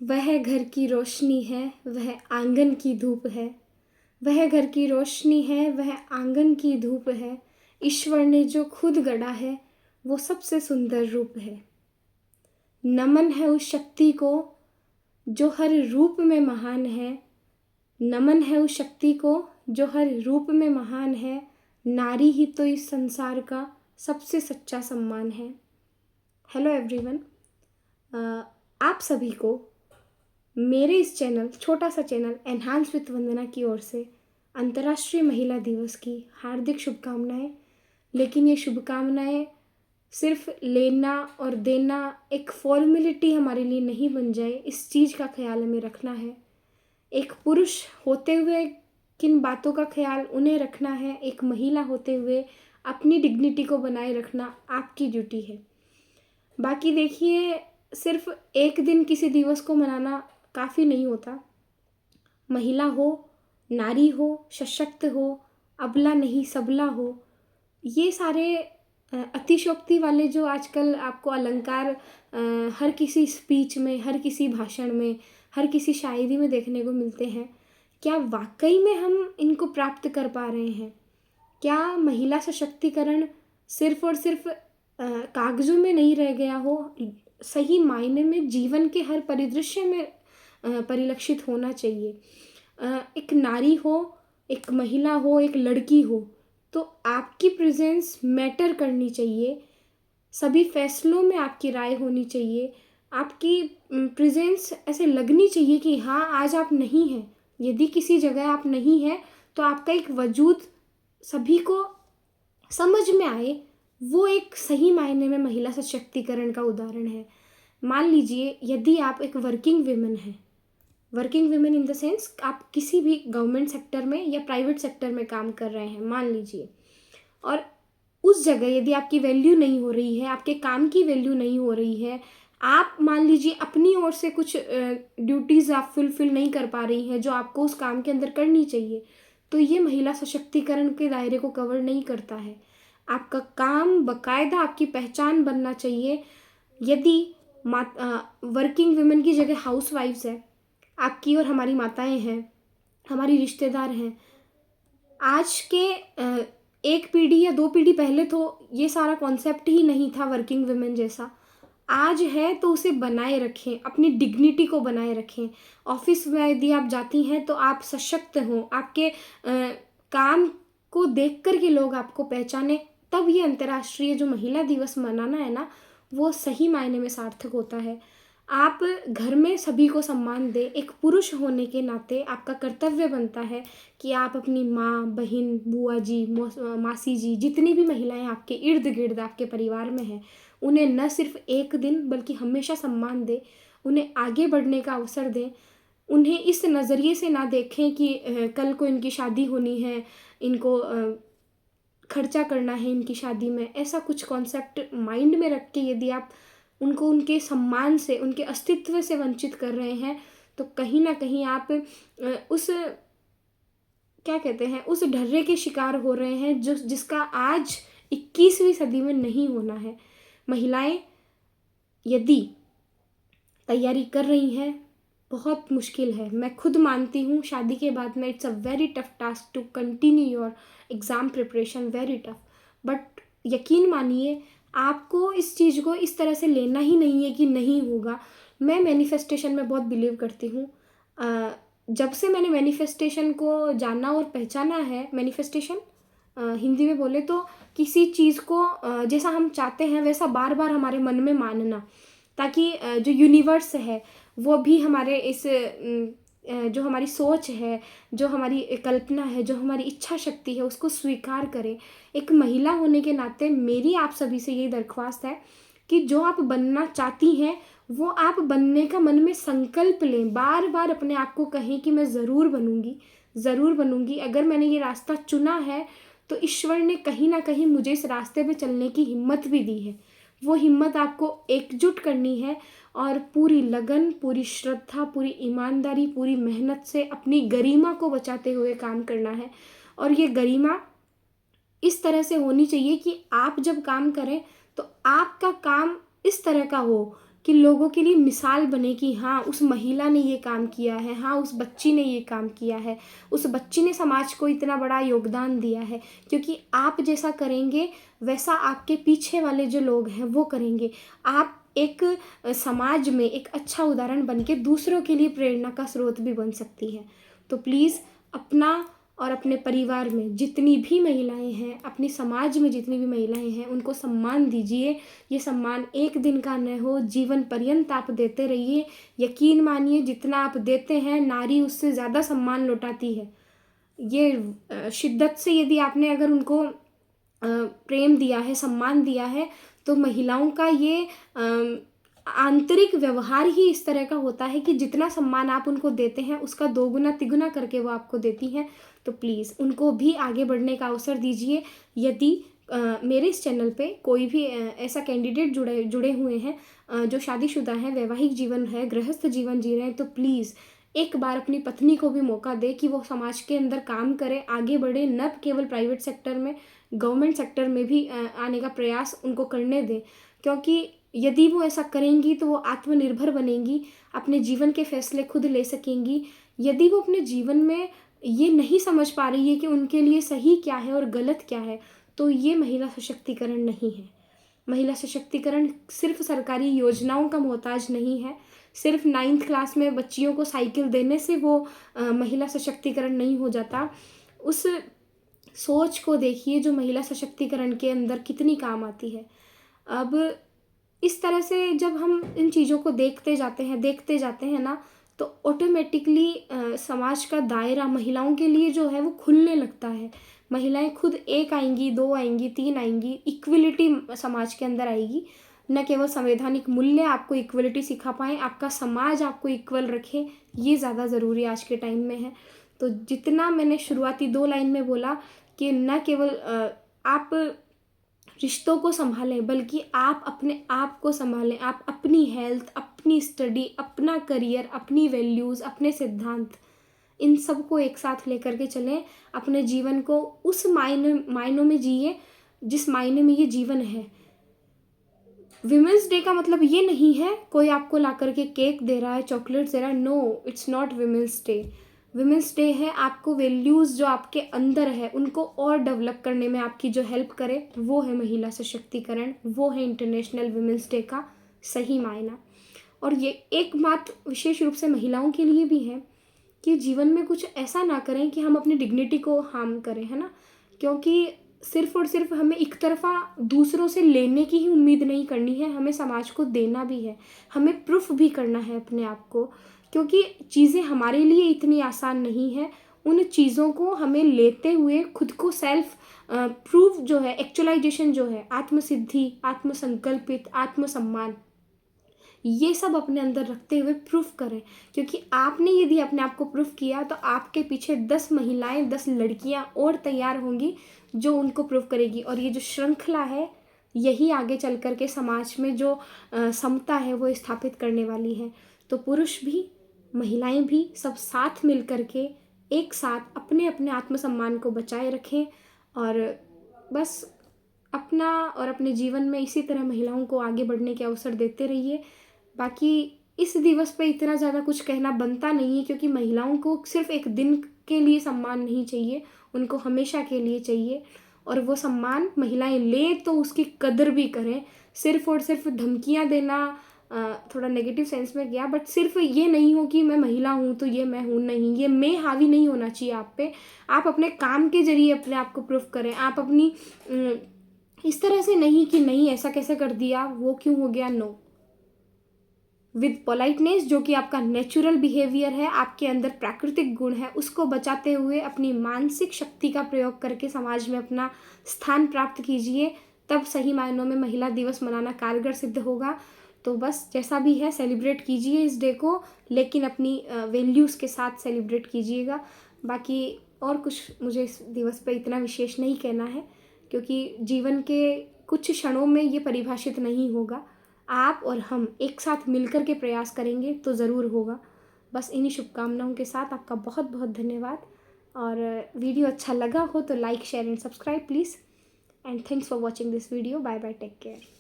वह घर की रोशनी है, वह आंगन की धूप है। वह घर की रोशनी है, वह आंगन की धूप है। ईश्वर ने जो खुद गढ़ा है, वो सबसे सुंदर रूप है। नमन है उस शक्ति को जो हर रूप में महान है। नमन है उस शक्ति को जो हर रूप में महान है। नारी ही तो इस संसार का सबसे सच्चा सम्मान है। हेलो एवरीवन, आप सभी को मेरे इस चैनल, छोटा सा चैनल एनहांस विथ वंदना की ओर से अंतर्राष्ट्रीय महिला दिवस की हार्दिक शुभकामनाएं। लेकिन ये शुभकामनाएं सिर्फ लेना और देना एक फॉर्मेलिटी हमारे लिए नहीं बन जाए, इस चीज़ का ख्याल हमें रखना है। एक पुरुष होते हुए किन बातों का ख्याल उन्हें रखना है, एक महिला होते हुए अपनी डिग्निटी को बनाए रखना आपकी ड्यूटी है। बाकी देखिए, सिर्फ एक दिन किसी दिवस को मनाना काफ़ी नहीं होता। महिला हो, नारी हो, सशक्त हो, अबला नहीं सबला हो, ये सारे अतिशयोक्ति वाले जो आजकल आपको अलंकार हर किसी स्पीच में, हर किसी भाषण में, हर किसी शायरी में देखने को मिलते हैं, क्या वाकई में हम इनको प्राप्त कर पा रहे हैं? क्या महिला सशक्तिकरण सिर्फ और सिर्फ कागजों में नहीं रह गया हो, सही मायने में जीवन के हर परिदृश्य में परिलक्षित होना चाहिए। एक नारी हो, एक महिला हो, एक लड़की हो, तो आपकी प्रेजेंस मैटर करनी चाहिए। सभी फैसलों में आपकी राय होनी चाहिए। आपकी प्रेजेंस ऐसे लगनी चाहिए कि हाँ, आज आप नहीं हैं। यदि किसी जगह आप नहीं हैं तो आपका एक वजूद सभी को समझ में आए, वो एक सही मायने में महिला सशक्तिकरण का उदाहरण है। मान लीजिए, यदि आप एक वर्किंग वुमेन हैं, working women in the sense आप किसी भी गवर्नमेंट सेक्टर में या प्राइवेट सेक्टर में काम कर रहे हैं मान लीजिए, और उस जगह यदि आपकी वैल्यू नहीं हो रही है, आपके काम की वैल्यू नहीं हो रही है, आप मान लीजिए अपनी ओर से कुछ ड्यूटीज़ आप फुलफिल नहीं कर पा रही हैं जो आपको उस काम के अंदर करनी चाहिए, तो ये महिला सशक्तिकरण के दायरे को कवर नहीं करता है। आपका काम बकायदा आपकी पहचान बनना चाहिए। यदि वर्किंग वुमेन की जगह हाउस वाइफ्स है, आपकी और हमारी माताएं हैं, हमारी रिश्तेदार हैं, आज के एक पीढ़ी या दो पीढ़ी पहले तो ये सारा कॉन्सेप्ट ही नहीं था वर्किंग वुमेन जैसा। आज है तो उसे बनाए रखें, अपनी डिग्निटी को बनाए रखें। ऑफिस में यदि आप जाती हैं तो आप सशक्त हों, आपके काम को देख कर के लोग आपको पहचाने, तब ये अंतर्राष्ट्रीय जो महिला दिवस मनाना है ना, वो सही मायने में सार्थक होता है। आप घर में सभी को सम्मान दें। एक पुरुष होने के नाते आपका कर्तव्य बनता है कि आप अपनी माँ, बहन, बुआ जी, मासी जी, जितनी भी महिलाएं आपके इर्द गिर्द आपके परिवार में हैं, उन्हें न सिर्फ एक दिन बल्कि हमेशा सम्मान दें, उन्हें आगे बढ़ने का अवसर दें। उन्हें इस नज़रिए से ना देखें कि कल को इनकी शादी होनी है, इनको खर्चा करना है इनकी शादी में। ऐसा कुछ कॉन्सेप्ट माइंड में रख के यदि आप उनको उनके सम्मान से, उनके अस्तित्व से वंचित कर रहे हैं, तो कहीं ना कहीं आप उस क्या कहते हैं, उस ढर्रे के शिकार हो रहे हैं जिसका आज 21वीं सदी में नहीं होना है। महिलाएं यदि तैयारी कर रही हैं, बहुत मुश्किल है, मैं खुद मानती हूँ। शादी के बाद में it's a very tough task to continue your exam preparation, very tough. But यकीन मानिए, आपको इस चीज़ को इस तरह से लेना ही नहीं है कि नहीं होगा। मैं मैनिफेस्टेशन में बहुत बिलीव करती हूँ। जब से मैंने मैनिफेस्टेशन को जाना और पहचाना है, मैनिफेस्टेशन हिंदी में बोले तो किसी चीज़ को जैसा हम चाहते हैं वैसा बार बार हमारे मन में मानना, ताकि जो यूनिवर्स है वो भी हमारे इस जो हमारी सोच है, जो हमारी कल्पना है, जो हमारी इच्छा शक्ति है, उसको स्वीकार करे। एक महिला होने के नाते मेरी आप सभी से यही दरख्वास्त है कि जो आप बनना चाहती हैं वो आप बनने का मन में संकल्प लें। बार बार अपने आप को कहें कि मैं ज़रूर बनूंगी, ज़रूर बनूंगी। अगर मैंने ये रास्ता चुना है तो ईश्वर ने कहीं ना कहीं मुझे इस रास्ते पे चलने की हिम्मत भी दी है। वो हिम्मत आपको एकजुट करनी है और पूरी लगन, पूरी श्रद्धा, पूरी ईमानदारी, पूरी मेहनत से अपनी गरिमा को बचाते हुए काम करना है। और ये गरिमा इस तरह से होनी चाहिए कि आप जब काम करें तो आपका काम इस तरह का हो कि लोगों के लिए मिसाल बने कि हाँ उस महिला ने ये काम किया है, हाँ उस बच्ची ने ये काम किया है, उस बच्ची ने समाज को इतना बड़ा योगदान दिया है। क्योंकि आप जैसा करेंगे वैसा आपके पीछे वाले जो लोग हैं वो करेंगे। आप एक समाज में एक अच्छा उदाहरण बन के दूसरों के लिए प्रेरणा का स्रोत भी बन सकती हैं। तो प्लीज़ अपना और अपने परिवार में जितनी भी महिलाएं हैं, अपने समाज में जितनी भी महिलाएं हैं, उनको सम्मान दीजिए। ये सम्मान एक दिन का न हो, जीवन पर्यंत आप देते रहिए। यकीन मानिए जितना आप देते हैं नारी उससे ज़्यादा सम्मान लौटाती है। ये शिद्दत से यदि आपने अगर उनको प्रेम दिया है, सम्मान दिया है, तो महिलाओं का ये आंतरिक व्यवहार ही इस तरह का होता है कि जितना सम्मान आप उनको देते हैं उसका दोगुना तिगुना करके वो आपको देती हैं। तो प्लीज़ उनको भी आगे बढ़ने का अवसर दीजिए। यदि मेरे इस चैनल पे कोई भी ऐसा कैंडिडेट जुड़े हुए हैं जो शादीशुदा हैं, वैवाहिक जीवन है, गृहस्थ जीवन जी रहे हैं, तो प्लीज़ एक बार अपनी पत्नी को भी मौका दे कि वो समाज के अंदर काम करे, आगे बढ़े, न केवल प्राइवेट सेक्टर में, गवर्नमेंट सेक्टर में भी आने का प्रयास उनको करने दें। क्योंकि यदि वो ऐसा करेंगी तो वो आत्मनिर्भर बनेंगी, अपने जीवन के फैसले खुद ले सकेंगी। यदि वो अपने जीवन में ये नहीं समझ पा रही है कि उनके लिए सही क्या है और गलत क्या है, तो ये महिला सशक्तिकरण नहीं है। महिला सशक्तिकरण सिर्फ सरकारी योजनाओं का मोहताज नहीं है, सिर्फ 9th क्लास में बच्चियों को साइकिल देने से वो महिला सशक्तिकरण नहीं हो जाता। उस सोच को देखिए जो महिला सशक्तिकरण के अंदर कितनी काम आती है। अब इस तरह से जब हम इन चीज़ों को देखते जाते हैं ना, तो ऑटोमेटिकली समाज का दायरा महिलाओं के लिए जो है वो खुलने लगता है। महिलाएं खुद 1 आएंगी, 2 आएंगी, 3 आएंगी, इक्वलिटी समाज के अंदर आएगी। न केवल संवैधानिक मूल्य आपको इक्वलिटी सिखा पाएँ, आपका समाज आपको इक्वल रखे, ये ज़्यादा ज़रूरी आज के टाइम में है। तो जितना मैंने शुरुआती 2 लाइन में बोला कि न केवल आप रिश्तों को संभालें, बल्कि आप अपने आप को संभालें। आप अपनी हेल्थ, अपनी स्टडी, अपना करियर, अपनी वैल्यूज़, अपने सिद्धांत, इन सब को एक साथ लेकर के चलें। अपने जीवन को उस मायनों में जिए जिस मायने में ये जीवन है। विमेंस डे का मतलब ये नहीं है कोई आपको ला करके केक दे रहा है, चॉकलेट्स दे रहा है। No, it's not women's day. Women's day है आपको वैल्यूज़ जो आपके अंदर है उनको और डेवलप करने में आपकी जो हेल्प करे, वो है महिला सशक्तिकरण, वो है इंटरनेशनल विमेंस डे का सही मायना। और ये एक बात विशेष रूप से महिलाओं के लिए भी है कि जीवन में कुछ ऐसा ना करें कि हम अपनी डिग्निटी को हार्म करें, है ना। क्योंकि सिर्फ और सिर्फ हमें एक तरफा दूसरों से लेने की ही उम्मीद नहीं करनी है, हमें समाज को देना भी है, हमें प्रूफ भी करना है अपने आप को। क्योंकि चीज़ें हमारे लिए इतनी आसान नहीं है। उन चीज़ों को हमें लेते हुए खुद को सेल्फ प्रूफ जो है, एक्चुअलाइजेशन जो है, आत्मसिद्धि, आत्मसंकल्पित, आत्मसम्मान, ये सब अपने अंदर रखते हुए प्रूफ करें। क्योंकि आपने यदि अपने आप को प्रूफ किया तो आपके पीछे 10 महिलाएं, 10 लड़कियां और तैयार होंगी जो उनको प्रूफ करेगी। और ये जो श्रृंखला है यही आगे चल कर के समाज में जो समता है वो स्थापित करने वाली है। तो पुरुष भी, महिलाएं भी, सब साथ मिल कर के एक साथ अपने अपने आत्मसम्मान को बचाए रखें। और बस अपना और अपने जीवन में इसी तरह महिलाओं को आगे बढ़ने के अवसर देते रहिए। बाकी इस दिवस पे इतना ज़्यादा कुछ कहना बनता नहीं है, क्योंकि महिलाओं को सिर्फ एक दिन के लिए सम्मान नहीं चाहिए, उनको हमेशा के लिए चाहिए। और वो सम्मान महिलाएं लें तो उसकी कदर भी करें। सिर्फ और सिर्फ धमकियां देना थोड़ा नेगेटिव सेंस में गया, बट सिर्फ ये नहीं हो कि मैं महिला हूँ तो ये मैं हूँ, नहीं, ये मैं हावी नहीं होना चाहिए आप पे। आप अपने काम के जरिए अपने आप को प्रूफ करें। आप अपनी इस तरह से नहीं कि नहीं ऐसा कैसे कर दिया, वो क्यों हो गया, नो। विद पोलाइटनेस, जो कि आपका नेचुरल बिहेवियर है, आपके अंदर प्राकृतिक गुण है, उसको बचाते हुए अपनी मानसिक शक्ति का प्रयोग करके समाज में अपना स्थान प्राप्त कीजिए। तब सही मायनों में महिला दिवस मनाना कारगर सिद्ध होगा। तो बस जैसा भी है सेलिब्रेट कीजिए इस डे को, लेकिन अपनी वैल्यूज़ के साथ सेलिब्रेट कीजिएगा। बाकी और कुछ मुझे इस दिवस पर इतना विशेष नहीं कहना है, क्योंकि जीवन के कुछ क्षणों में ये परिभाषित नहीं होगा। आप और हम एक साथ मिलकर के प्रयास करेंगे तो ज़रूर होगा। बस इन्हीं शुभकामनाओं के साथ आपका बहुत बहुत धन्यवाद। और वीडियो अच्छा लगा हो तो like, share and subscribe please. And thanks for watching this video. Bye bye, take care.